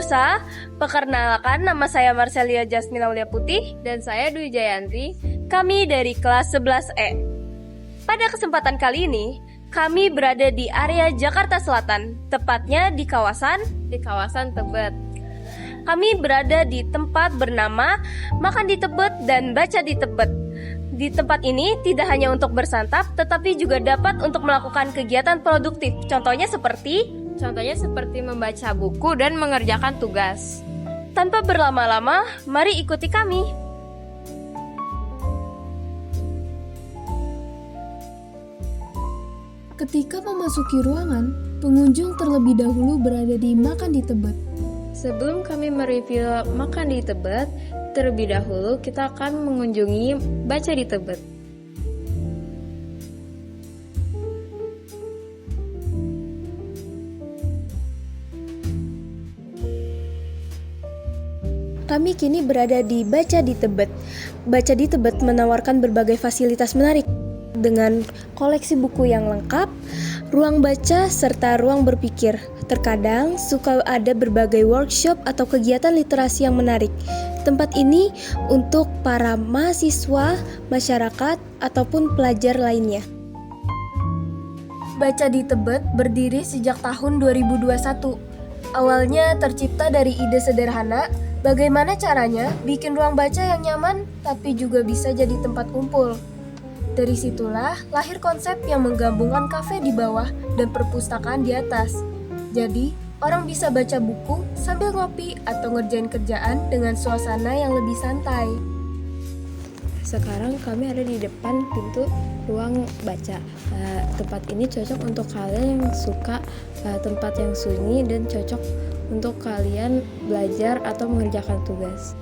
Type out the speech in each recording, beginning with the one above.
pemirsa, perkenalkan nama saya Marcelia Jasmine Aulia Putih. Dan saya Dwi Jayanti. Kami dari kelas 11E. Pada kesempatan kali ini, kami berada di area Jakarta Selatan, tepatnya di kawasan Tebet. Kami berada di tempat bernama Makan di Tebet dan Baca di Tebet. Di tempat ini tidak hanya untuk bersantap, tetapi juga dapat untuk melakukan kegiatan produktif. Contohnya seperti Membaca buku dan mengerjakan tugas. tanpa berlama-lama, mari ikuti kami. Ketika memasuki ruangan, pengunjung terlebih dahulu berada di Makan di Tebet. Sebelum kami mereview Makan di Tebet, terlebih dahulu kita akan mengunjungi Baca di Tebet. Kami kini berada di Baca di Tebet. Baca di Tebet menawarkan berbagai fasilitas menarik dengan koleksi buku yang lengkap, ruang baca, serta ruang berpikir. Terkadang suka ada berbagai workshop atau kegiatan literasi yang menarik. Tempat ini untuk para mahasiswa, masyarakat, ataupun pelajar lainnya. Baca di Tebet berdiri sejak tahun 2021. Awalnya tercipta dari ide sederhana, bagaimana caranya bikin ruang baca yang nyaman tapi juga bisa jadi tempat kumpul. Dari situlah lahir konsep yang menggabungkan kafe di bawah dan perpustakaan di atas. Jadi, orang bisa baca buku sambil ngopi atau ngerjain kerjaan dengan suasana yang lebih santai. Sekarang kami ada di depan pintu ruang baca. Tempat ini cocok untuk kalian yang suka tempat yang sunyi dan cocok untuk kalian belajar atau mengerjakan tugas.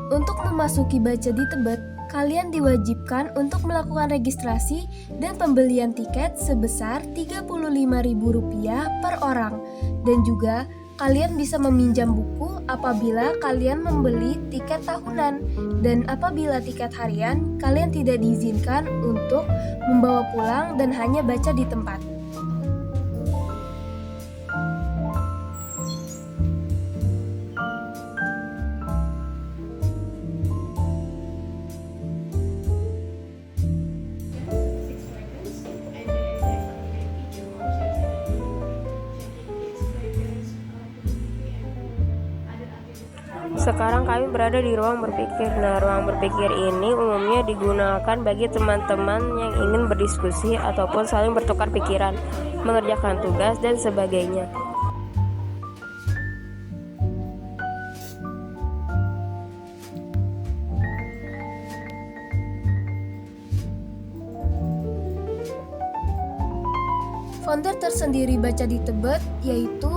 Untuk memasuki Baca di Tebet, kalian diwajibkan untuk melakukan registrasi dan pembelian tiket sebesar Rp35.000 per orang. Dan juga kalian bisa meminjam buku apabila kalian membeli tiket tahunan. Dan apabila tiket harian, kalian tidak diizinkan untuk membawa pulang dan hanya baca di tempat. Sekarang kami berada di ruang berpikir. Nah, ruang berpikir ini umumnya digunakan bagi teman-teman yang ingin berdiskusi ataupun saling bertukar pikiran, mengerjakan tugas, dan sebagainya. Founder tersendiri Baca di Tebet yaitu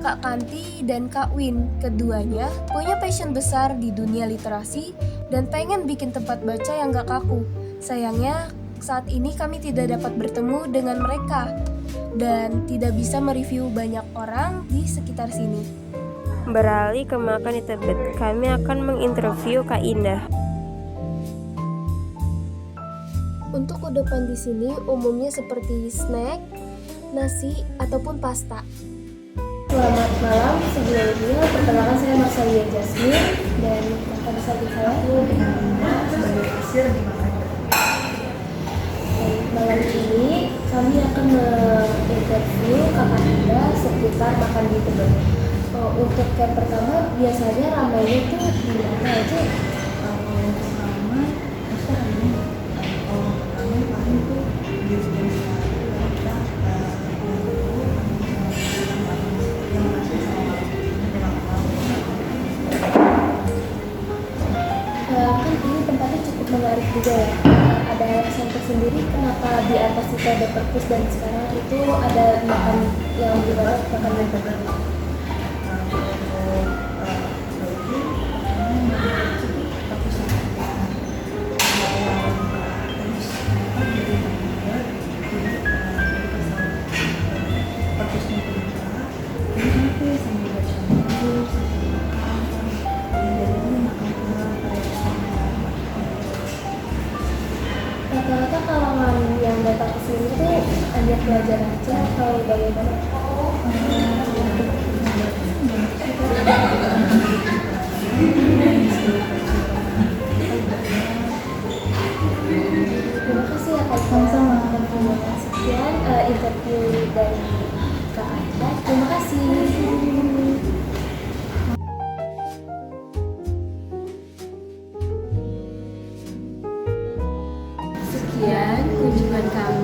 Kak Kanti dan Kak Win. Keduanya punya passion besar di dunia literasi dan pengen bikin tempat baca yang gak kaku. Sayangnya saat ini kami tidak dapat bertemu dengan mereka dan tidak bisa mereview banyak orang di sekitar sini. Beralih ke Makan di Tebet, kami akan menginterview Kak Indah. Untuk kudapan di sini umumnya seperti snack, nasi, ataupun pasta. Selamat malam, sebelumnya perkenalkan saya Marcelia Jasmine dan kakak sahabat saya sebagai kasir di Makan di Tebet. Malam ini kami akan menginterview kakak Indah seputar Makan di Tebet. Untuk yang pertama biasanya ramainya itu di mana aja? Yang pertama pasti ramai. Ramai paling itu di menarik juga ya. Ada alasan tersendiri kenapa di atas itu ada perpus dan sekarang itu ada makan yang di bawah makan dan burger. Rata-rata kalangan yang datang ke sini tuh hanya belajar aja atau bagaimana? Terima kasih ya Kak. Sama-sama. Sekian interview dari Kak Aida. Terima kasih. Sekian kunjungan kami